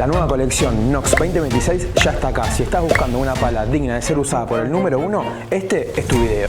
nueva colección Nox 2026 ya está acá. Si estás buscando una pala digna de ser usada por el número 1, este es tu video.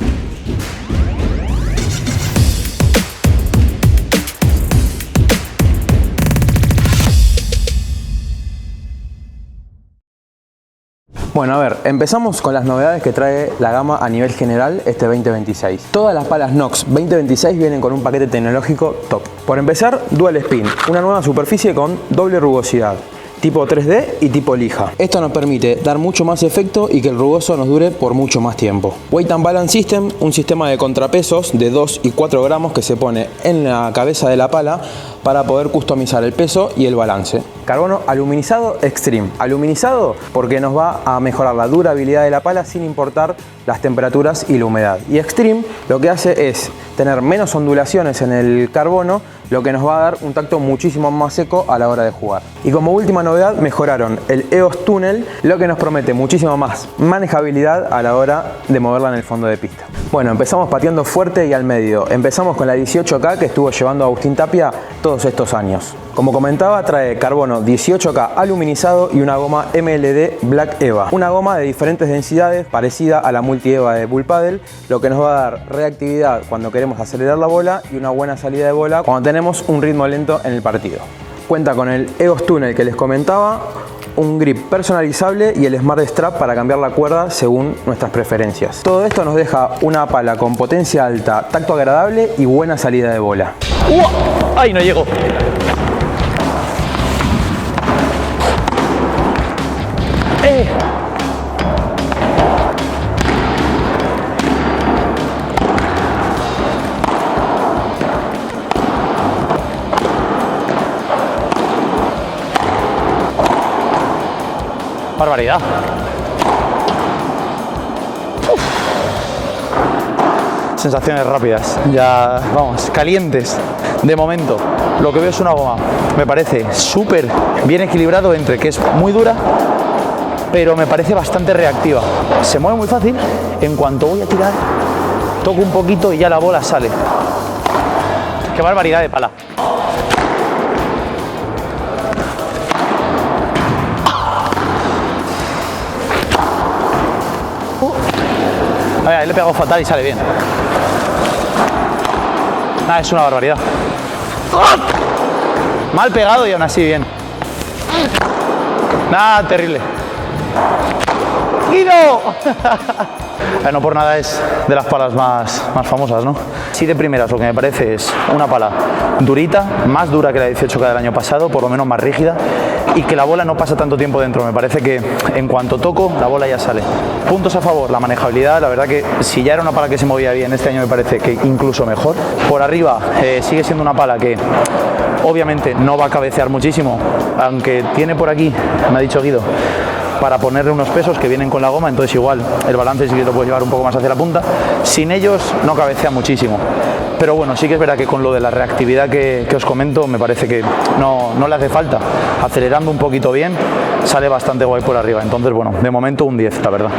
Bueno, a ver, empezamos con las novedades que trae la gama a nivel general este 2026. Todas las palas Nox 2026 vienen con un paquete tecnológico top. Por empezar, Dual Spin, una nueva superficie con doble rugosidad, tipo 3D y tipo lija. Esto nos permite dar mucho más efecto y que el rugoso nos dure por mucho más tiempo. Weight and Balance System, un sistema de contrapesos de 2 y 4 gramos que se pone en la cabeza de la pala para poder customizar el peso y el balance. Carbono aluminizado Extreme. Aluminizado porque nos va a mejorar la durabilidad de la pala sin importar las temperaturas y la humedad. Y Extreme lo que hace es tener menos ondulaciones en el carbono, lo que nos va a dar un tacto muchísimo más seco a la hora de jugar. Y como última novedad, mejoraron el EOS Tunnel, lo que nos promete muchísimo más manejabilidad a la hora de moverla en el fondo de pista. Bueno, empezamos pateando fuerte y al medio. Empezamos con la 18K que estuvo llevando Agustín Tapia todos estos años. Como comentaba, trae carbono 18K aluminizado y una goma MLD Black Eva. Una goma de diferentes densidades parecida a la Multi Eva de Bull Paddle, lo que nos va a dar reactividad cuando queremos acelerar la bola y una buena salida de bola cuando tenemos un ritmo lento en el partido. Cuenta con el EOS Tunnel que les comentaba, un grip personalizable y el Smart Strap para cambiar la cuerda según nuestras preferencias. Todo esto nos deja una pala con potencia alta, tacto agradable y buena salida de bola. ¡Ay, no llego! Barbaridad. Uf. Sensaciones rápidas, ya vamos, calientes de momento. Lo que veo es una goma, me parece súper bien equilibrado entre que es muy dura, pero me parece bastante reactiva. Se mueve muy fácil, en cuanto voy a tirar, toco un poquito y ya la bola sale. Qué barbaridad de pala. A ver, le he pegado fatal y sale bien. Nada, es una barbaridad. Mal pegado y aún así bien. Nada, terrible. ¡Guido! No por nada es de las palas más famosas, ¿no? Sí, de primeras lo que me parece es una pala durita, más dura que la 18K del año pasado, por lo menos más rígida, y que la bola no pasa tanto tiempo dentro. Me parece que en cuanto toco, la bola ya sale. Puntos a favor, la manejabilidad, la verdad que si ya era una pala que se movía bien, este año me parece que incluso mejor. Por arriba sigue siendo una pala que obviamente no va a cabecear muchísimo, aunque tiene por aquí, me ha dicho Guido, para ponerle unos pesos que vienen con la goma, entonces igual el balance sí que lo puedes llevar un poco más hacia la punta. Sin ellos no cabecea muchísimo, pero bueno, sí que es verdad que con lo de la reactividad que os comento, me parece que no le hace falta. Acelerando un poquito bien, sale bastante guay por arriba, entonces bueno, de momento un 10, la verdad.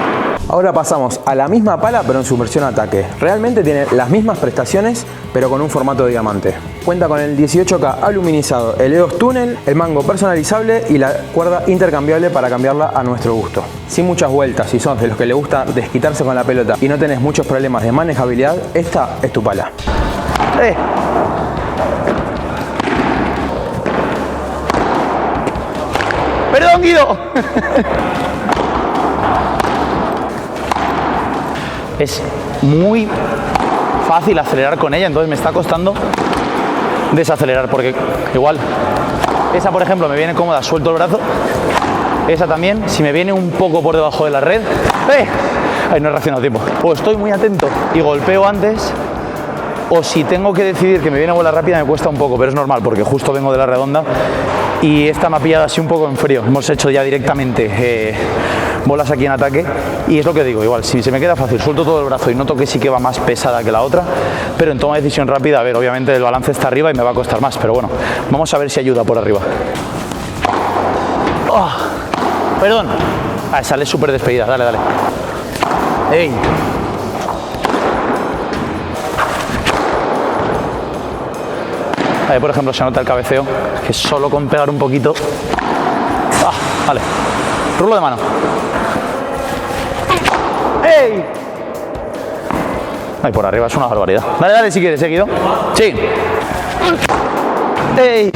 Ahora pasamos a la misma pala pero en su versión ataque. Realmente tiene las mismas prestaciones pero con un formato de diamante. Cuenta con el 18K aluminizado, el EOS Tunnel, el mango personalizable y la cuerda intercambiable para cambiarla a nuestro gusto. Sin muchas vueltas, si sos de los que le gusta desquitarse con la pelota y no tenés muchos problemas de manejabilidad, esta es tu pala. ¡Perdón, Guido! Es muy fácil acelerar con ella, entonces me está costando desacelerar, porque igual esa, por ejemplo, me viene cómoda, suelto el brazo, esa también, si me viene un poco por debajo de la red, ahí no he reaccionado a tiempo, o estoy muy atento y golpeo antes, o si tengo que decidir que me viene bola rápida me cuesta un poco, pero es normal porque justo vengo de la redonda y esta me ha pillado así un poco en frío. Hemos hecho ya directamente bolas aquí en ataque y es lo que digo, igual si se me queda fácil suelto todo el brazo y noto que sí que va más pesada que la otra, pero en toma de decisión rápida, a ver, obviamente el balance está arriba y me va a costar más, pero bueno, vamos a ver si ayuda por arriba. Perdón, sale súper despedida, dale, dale. ¡Ey! Ahí, por ejemplo, se nota el cabeceo, que solo con pegar un poquito... ¡Ah! Vale. Rulo de mano. ¡Ey! Ay, por arriba es una barbaridad. Dale, dale, si quieres, seguido. Sí. ¡Ey!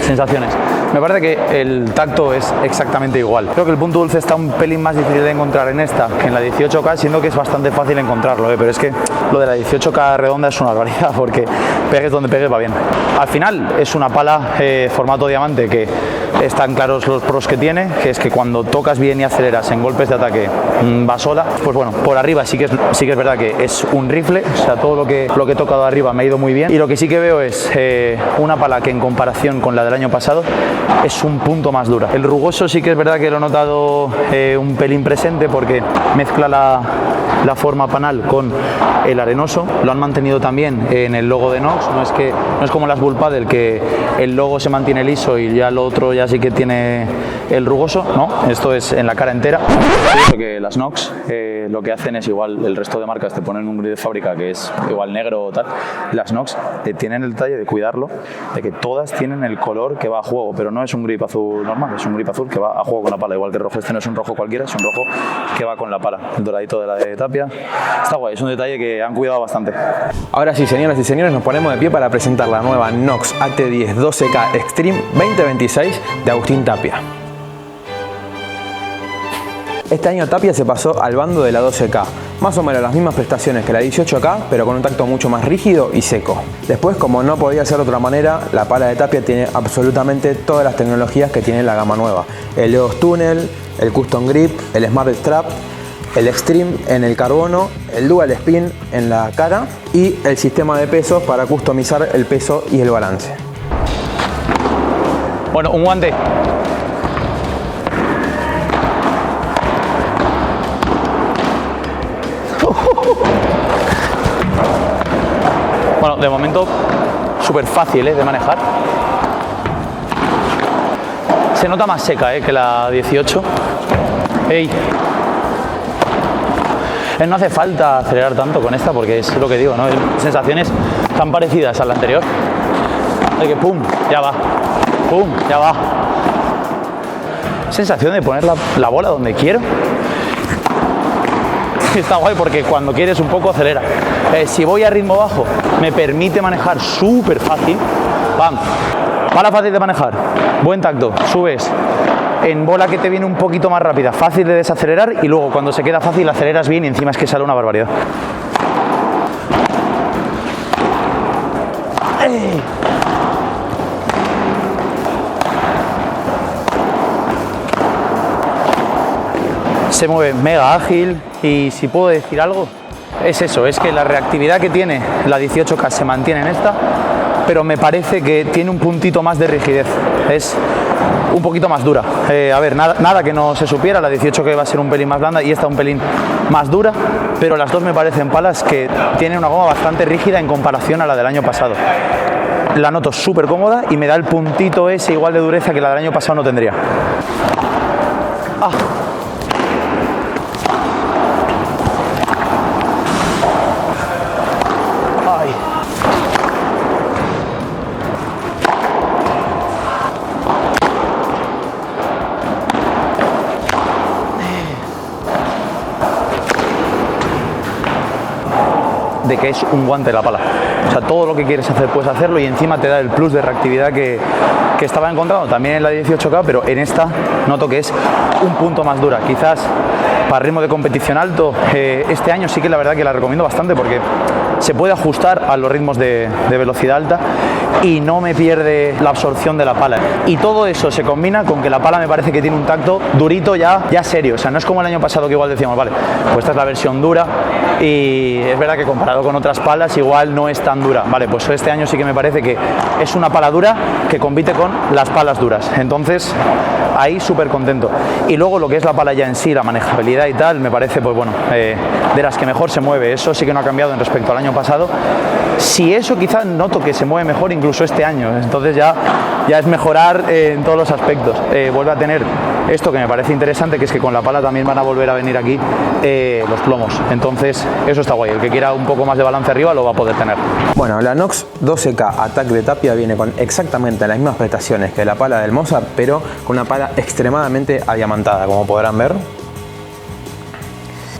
Sensaciones. Me parece que el tacto es exactamente igual. Creo que el punto dulce está un pelín más difícil de encontrar en esta que en la 18K, siendo que es bastante fácil encontrarlo, pero es que lo de la 18K redonda es una barbaridad, porque pegues donde pegues va bien. Al final es una pala formato diamante que están claros los pros que tiene, que es que cuando tocas bien y aceleras en golpes de ataque va sola. Pues bueno, por arriba sí que es verdad que es un rifle, o sea, todo lo que he tocado arriba me ha ido muy bien, y lo que sí que veo es una pala que en comparación con la del año pasado es un punto más dura. El rugoso sí que es verdad que lo he notado un pelín presente, porque mezcla la forma panal con el arenoso. Lo han mantenido también en el logo de Nox, no es como las Bull Paddle, que el logo se mantiene liso y ya lo otro ya sí que tiene el rugoso, no, esto es en la cara entera. Curioso que las Nox lo que hacen es igual, el resto de marcas te ponen un grip de fábrica que es igual negro o tal, las Nox tienen el detalle de cuidarlo, de que todas tienen el color que va a juego, pero no es un grip azul normal, es un grip azul que va a juego con la pala, igual que el rojo. Este no es un rojo cualquiera, es un rojo que va con la pala, el doradito de la de Tapia. Está guay, es un detalle que han cuidado bastante. Ahora sí, señoras y señores, nos ponemos de pie para presentar la nueva Nox AT10 12K Extreme 2026 de Agustín Tapia. Este año Tapia se pasó al bando de la 12K, más o menos las mismas prestaciones que la 18K, pero con un tacto mucho más rígido y seco. Después, como no podía ser de otra manera, la pala de Tapia tiene absolutamente todas las tecnologías que tiene la gama nueva. El EOS Tunnel, el Custom Grip, el Smart Strap, el Extreme en el carbono, el Dual Spin en la cara y el sistema de pesos para customizar el peso y el balance. Bueno, un guante. Bueno, de momento súper fácil de manejar. Se nota más seca que la 18. ¡Ey! No hace falta acelerar tanto con esta, porque es lo que digo, ¿no? Sensaciones tan parecidas a la anterior. De que pum, ya va. Pum, ya va. Sensación de poner la bola donde quiero. Está guay porque cuando quieres un poco acelera. Si voy a ritmo bajo, me permite manejar súper fácil. ¡Pam! Pala fácil de manejar. Buen tacto. Subes en bola que te viene un poquito más rápida, fácil de desacelerar, y luego cuando se queda fácil aceleras bien y encima es que sale una barbaridad. ¡Ey! Se mueve mega ágil, y si puedo decir algo, es eso, es que la reactividad que tiene la 18K se mantiene en esta, pero me parece que tiene un puntito más de rigidez, es un poquito más dura. A ver, nada que no se supiera, la 18K va a ser un pelín más blanda y esta un pelín más dura, pero las dos me parecen palas que tienen una goma bastante rígida en comparación a la del año pasado. La noto súper cómoda y me da el puntito ese igual de dureza que la del año pasado no tendría. ¡Ah! De que es un guante la pala, o sea, todo lo que quieres hacer puedes hacerlo, y encima te da el plus de reactividad que estaba encontrando también en la 18K, pero en esta noto que es un punto más dura. Quizás para ritmo de competición alto, este año sí que la verdad que la recomiendo bastante, porque se puede ajustar a los ritmos de velocidad alta y no me pierde la absorción de la pala, y todo eso se combina con que la pala me parece que tiene un tacto durito ya serio. O sea, no es como el año pasado que igual decíamos, vale, pues esta es la versión dura, y es verdad que comparado con otras palas igual no es tan dura. Vale, pues este año sí que me parece que es una pala dura que compite con las palas duras, entonces ahí súper contento. Y luego lo que es la pala ya en sí, la manejabilidad y tal, me parece pues bueno, de las que mejor se mueve. Eso sí que no ha cambiado en respecto al año pasado. Si eso quizás noto que se mueve mejor incluso este año, entonces ya es mejorar en todos los aspectos. Vuelve a tener esto que me parece interesante, que es que con la pala también van a volver a venir aquí los plomos. Entonces eso está guay, el que quiera un poco más de balance arriba lo va a poder tener. Bueno, la Nox 12K Attack de Tapia viene con exactamente las mismas prestaciones que la pala del Mozart, pero con una pala extremadamente adiamantada, como podrán ver.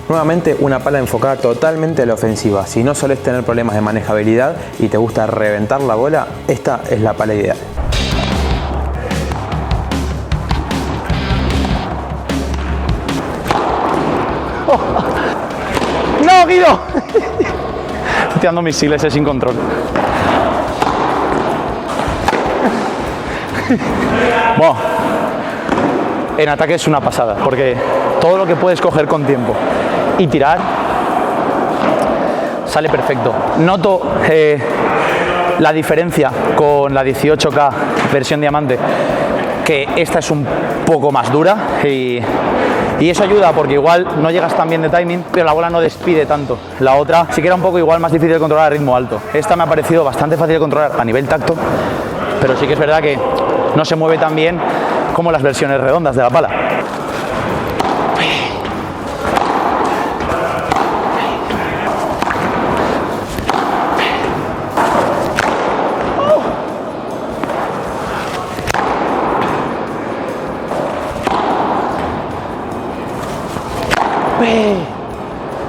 Nuevamente una pala enfocada totalmente a la ofensiva. Si no solés tener problemas de manejabilidad y te gusta reventar la bola, esta es la pala ideal. ¡Oh! ¡No, Guido! Estoy tirando misiles sin control. Bueno, en ataque es una pasada, porque todo lo que puedes coger con tiempo y tirar sale perfecto. Noto la diferencia con la 18K versión diamante, que esta es un poco más dura y eso ayuda porque igual no llegas tan bien de timing, pero la bola no despide tanto. La otra sí que era un poco igual más difícil de controlar a ritmo alto. Esta me ha parecido bastante fácil de controlar a nivel tacto, pero sí que es verdad que no se mueve tan bien como las versiones redondas de la pala.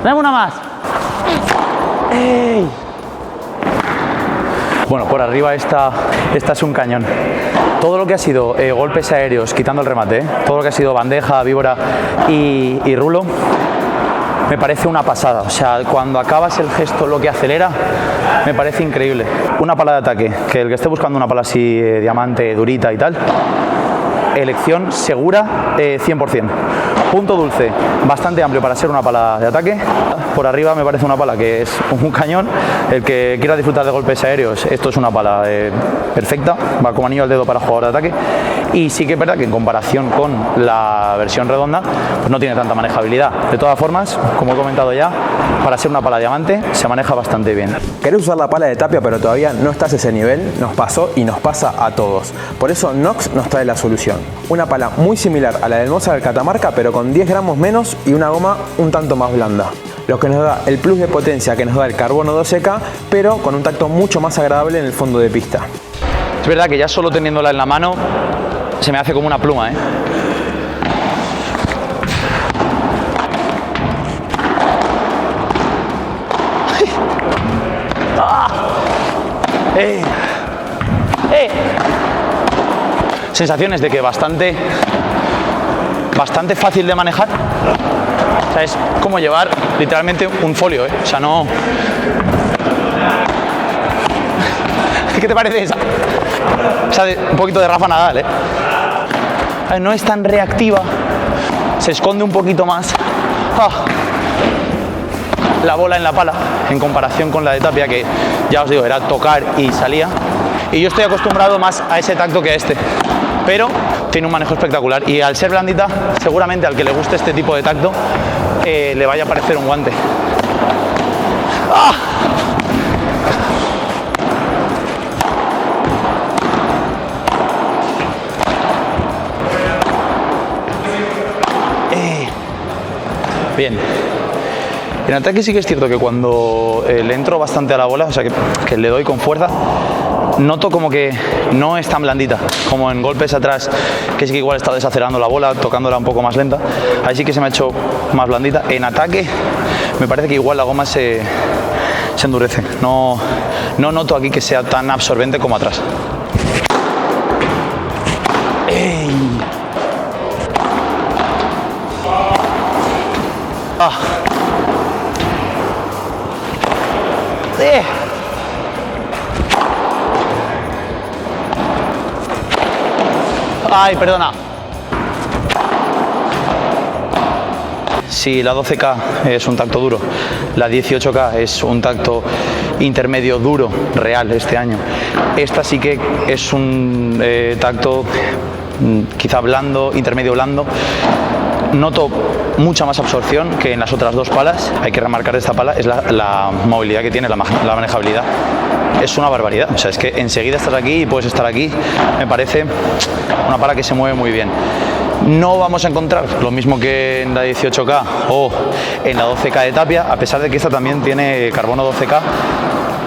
Dame una más. ¡Ey! Bueno, por arriba esta es un cañón. Todo lo que ha sido golpes aéreos, quitando el remate, todo lo que ha sido bandeja, víbora y rulo, me parece una pasada. O sea, cuando acabas el gesto, lo que acelera, me parece increíble. Una pala de ataque, que el que esté buscando una pala así, diamante, durita y tal, elección segura, 100%. Punto dulce, bastante amplio para ser una pala de ataque. Por arriba me parece una pala que es un cañón. El que quiera disfrutar de golpes aéreos, esto es una pala perfecta, va como anillo al dedo para jugador de ataque. Y sí que es verdad que en comparación con la versión redonda, pues no tiene tanta manejabilidad. De todas formas, como he comentado ya, para ser una pala diamante se maneja bastante bien. ¿Querés usar la pala de Tapia pero todavía no estás a ese nivel? Nos pasó y nos pasa a todos. Por eso Nox nos trae la solución. Una pala muy similar a la del Mozart del Catamarca, pero con 10 gramos menos y una goma un tanto más blanda. Lo que nos da el plus de potencia que nos da el carbono 12K, pero con un tacto mucho más agradable en el fondo de pista. Es verdad que ya solo teniéndola en la mano se me hace como una pluma, ¿eh? Sensaciones de que bastante fácil de manejar. O sea, es como llevar literalmente un folio, ¿eh? O sea, no... ¿Qué te parece esa? O sea, un poquito de Rafa Nadal, ¿eh? No es tan reactiva, se esconde un poquito más la bola en la pala en comparación con la de Tapia, que ya os digo, era tocar y salía. Y yo estoy acostumbrado más a ese tacto que a este, pero tiene un manejo espectacular y al ser blandita, seguramente al que le guste este tipo de tacto le vaya a parecer un guante. ¡Ah! Bien. En ataque sí que es cierto que cuando le entro bastante a la bola, o sea que le doy con fuerza, noto como que no es tan blandita como en golpes atrás, que sí que igual está desacelerando la bola, tocándola un poco más lenta. Ahí sí que se me ha hecho más blandita. En ataque me parece que igual la goma se endurece. No noto aquí que sea tan absorbente como atrás. ¡Ey! ¡Ah! ¡Ay, perdona! Si la 12K es un tacto duro, la 18K es un tacto intermedio duro, real este año. Esta sí que es un tacto quizá blando, intermedio blando. Noto mucha más absorción que en las otras dos palas. Hay que remarcar de esta pala es la movilidad que tiene, la manejabilidad. Es una barbaridad. O sea, es que enseguida estás aquí y puedes estar aquí. Me parece una pala que se mueve muy bien. No vamos a encontrar lo mismo que en la 18K o en la 12K de Tapia, a pesar de que esta también tiene carbono 12K.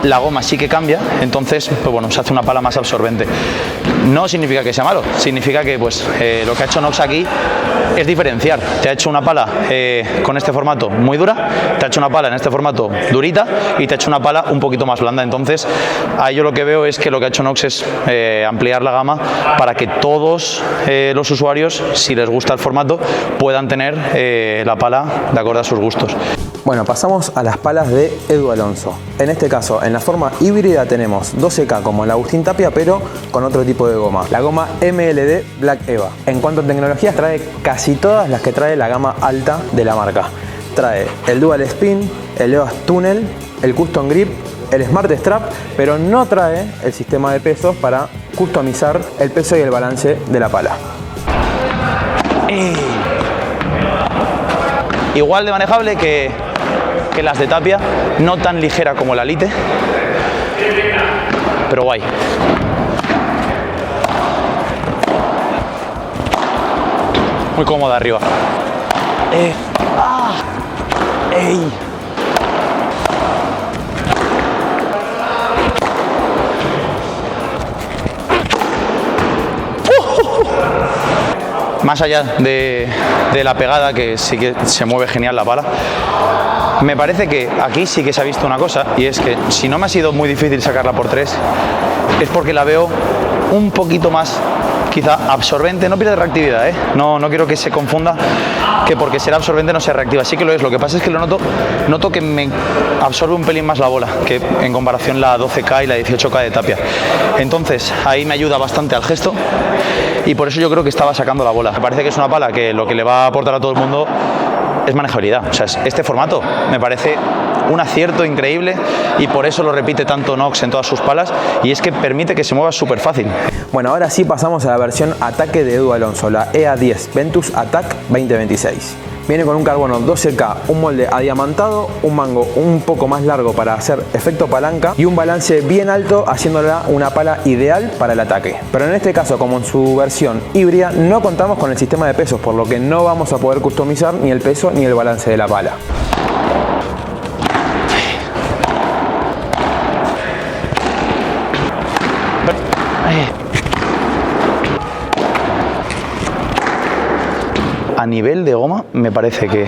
La goma sí que cambia, entonces pues bueno, se hace una pala más absorbente. No significa que sea malo, significa que pues lo que ha hecho Nox aquí es diferenciar. Te ha hecho una pala con este formato muy dura, te ha hecho una pala en este formato durita y te ha hecho una pala un poquito más blanda. Entonces ahí yo lo que veo es que lo que ha hecho Nox es ampliar la gama para que todos los usuarios, si les gusta el formato, puedan tener la pala de acuerdo a sus gustos. Bueno, pasamos a las palas de Edu Alonso. En este caso, en la forma híbrida tenemos 12K como en la Agustín Tapia, pero con otro tipo de goma. La goma MLD Black Eva. En cuanto a tecnologías, trae casi todas las que trae la gama alta de la marca. Trae el Dual Spin, el EOS Tunnel, el Custom Grip, el Smart Strap, pero no trae el sistema de pesos para customizar el peso y el balance de la pala. Igual de manejable que las de Tapia, no tan ligera como la Lite, pero guay. Muy cómoda arriba. ¡Ey! Más allá de la pegada, que sí que se mueve genial la pala, me parece que aquí sí que se ha visto una cosa, y es que si no me ha sido muy difícil sacarla por 3, es porque la veo un poquito más, quizá absorbente. No pierde reactividad, no quiero que se confunda que porque será absorbente no sea reactiva. Sí que lo es, lo que pasa es que lo noto que me absorbe un pelín más la bola que en comparación la 12K y la 18K de Tapia. Entonces ahí me ayuda bastante al gesto y por eso yo creo que estaba sacando la bola. Me parece que es una pala que lo que le va a aportar a todo el mundo es manejabilidad. O sea, este formato me parece un acierto increíble y por eso lo repite tanto Nox en todas sus palas, y es que permite que se mueva súper fácil. Bueno, ahora sí pasamos a la versión ataque de Edu Alonso, la EA10 Ventus Attack 2026. Viene con un carbono 12K, un molde adiamantado, un mango un poco más largo para hacer efecto palanca y un balance bien alto, haciéndola una pala ideal para el ataque. Pero en este caso, como en su versión híbrida, no contamos con el sistema de pesos, por lo que no vamos a poder customizar ni el peso ni el balance de la pala. A nivel de goma me parece que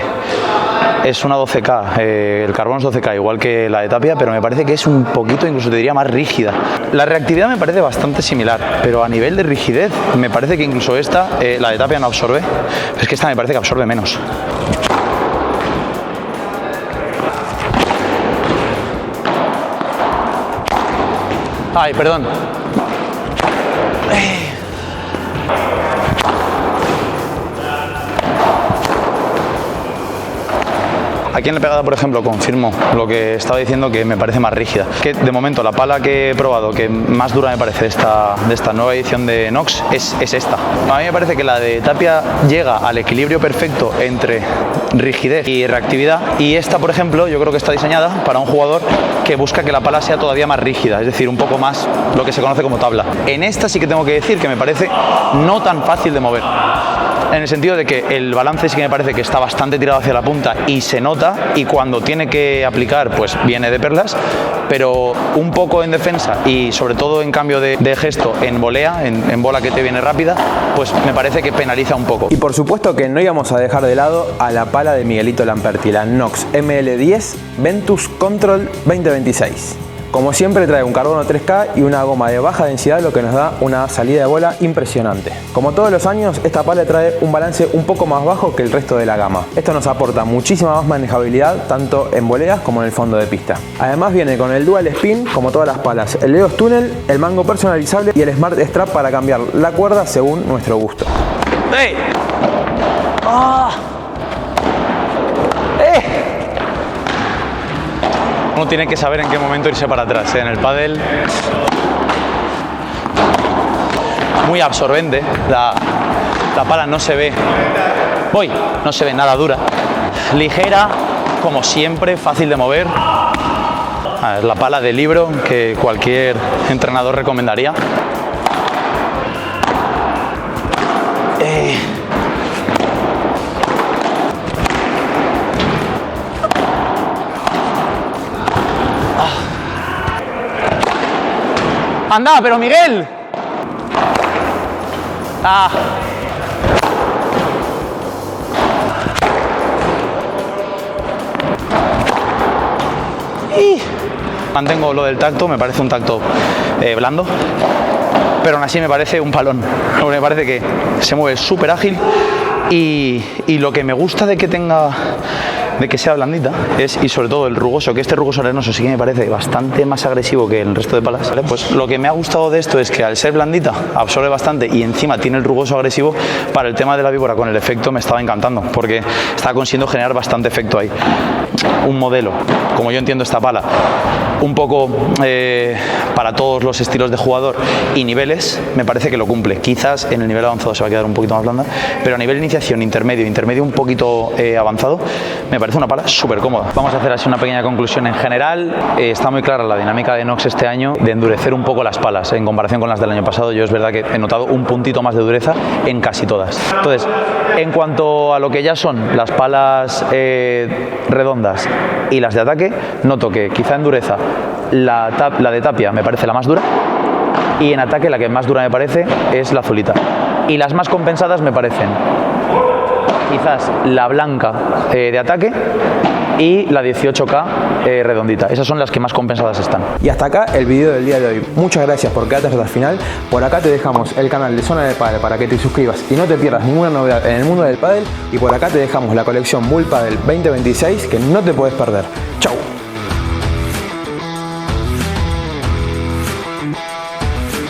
es una 12K, el carbono es 12K igual que la de Tapia, pero me parece que es un poquito, incluso te diría, más rígida. La reactividad me parece bastante similar, pero a nivel de rigidez me parece que incluso esta, la de Tapia no absorbe, pero es que esta me parece que absorbe menos. Ay, perdón. Aquí en la pegada, por ejemplo, confirmo lo que estaba diciendo, que me parece más rígida. Que de momento la pala que he probado, que más dura me parece de esta nueva edición de Nox, es esta. A mí me parece que la de Tapia llega al equilibrio perfecto entre rigidez y reactividad, y esta, por ejemplo, yo creo que está diseñada para un jugador que busca que la pala sea todavía más rígida, es decir, un poco más lo que se conoce como tabla. En esta sí que tengo que decir que me parece no tan fácil de mover, en el sentido de que el balance sí que me parece que está bastante tirado hacia la punta y se nota, y cuando tiene que aplicar pues viene de perlas, pero un poco en defensa y sobre todo en cambio de gesto en volea, en bola que te viene rápida, pues me parece que penaliza un poco. Y por supuesto que no íbamos a dejar de lado a la pala de Miguelito Lamperti, la Nox ML10 Ventus Control 2026. Como siempre trae un carbono 3K y una goma de baja densidad, lo que nos da una salida de bola impresionante. Como todos los años, esta pala trae un balance un poco más bajo que el resto de la gama. Esto nos aporta muchísima más manejabilidad tanto en voleas como en el fondo de pista. Además viene con el Dual Spin, como todas las palas, el EOS Tunnel, el mango personalizable y el Smart Strap para cambiar la cuerda según nuestro gusto. ¡Ey! ¡Ah! Uno tiene que saber en qué momento irse para atrás, En el pádel, muy absorbente, la pala no se ve, no se ve nada dura, ligera, como siempre, fácil de mover. Es la pala de libro que cualquier entrenador recomendaría. ¡Anda, pero Miguel! ¡Ah! Mantengo lo del tacto, me parece un tacto blando, pero aún así me parece un palón. Me parece que se mueve súper ágil y lo que me gusta de que sea blandita y sobre todo el rugoso, que este rugoso arenoso sí que me parece bastante más agresivo que el resto de palas, ¿vale? Pues lo que me ha gustado de esto es que al ser blandita absorbe bastante y encima tiene el rugoso agresivo. Para el tema de la víbora con el efecto me estaba encantando porque estaba consiguiendo generar bastante efecto ahí. Un modelo, como yo entiendo esta pala, un poco para todos los estilos de jugador y niveles, me parece que lo cumple. Quizás en el nivel avanzado se va a quedar un poquito más blanda, pero a nivel iniciación, intermedio un poquito avanzado, me parece una pala súper cómoda. Vamos a hacer así una pequeña conclusión. En general, está muy clara la dinámica de Nox este año de endurecer un poco las palas en comparación con las del año pasado. Yo es verdad que he notado un puntito más de dureza en casi todas. Entonces, en cuanto a lo que ya son las palas redondas y las de ataque, noto que quizá en dureza la de Tapia me parece la más dura y en ataque la que más dura me parece es la azulita. Y las más compensadas me parecen quizás la blanca de ataque y la 18K redondita. Esas son las que más compensadas están. Y hasta acá el vídeo del día de hoy. Muchas gracias por quedarte hasta el final. Por acá te dejamos el canal de Zona del Pádel para que te suscribas y no te pierdas ninguna novedad en el mundo del pádel. Y por acá te dejamos la colección Bull Padel 2026 que no te puedes perder. ¡Chau!